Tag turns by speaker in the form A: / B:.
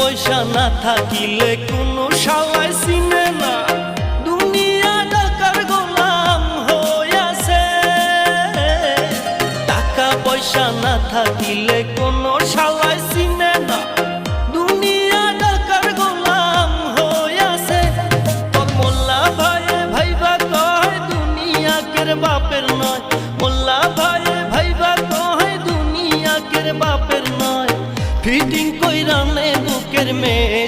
A: পয়সা না থাকিলে কোনো শালাই চিনে না, দুনিয়া টাকার গোলাম হইয়াছে। টাকা পয়সা না থাকিলে কোনো শালাই চিনে না, দুনিয়া টাকার গোলাম হইয়াছে। তোর মোল্লা ভাইয়ে ভাইবা কয় দুনিয়া কের বাপের নয়, মোল্লা ভাইয়ে ভাইবা কয় দুনিয়া কের বাপের নয়। ফিটিং কইরা নে বুকের মেয়ে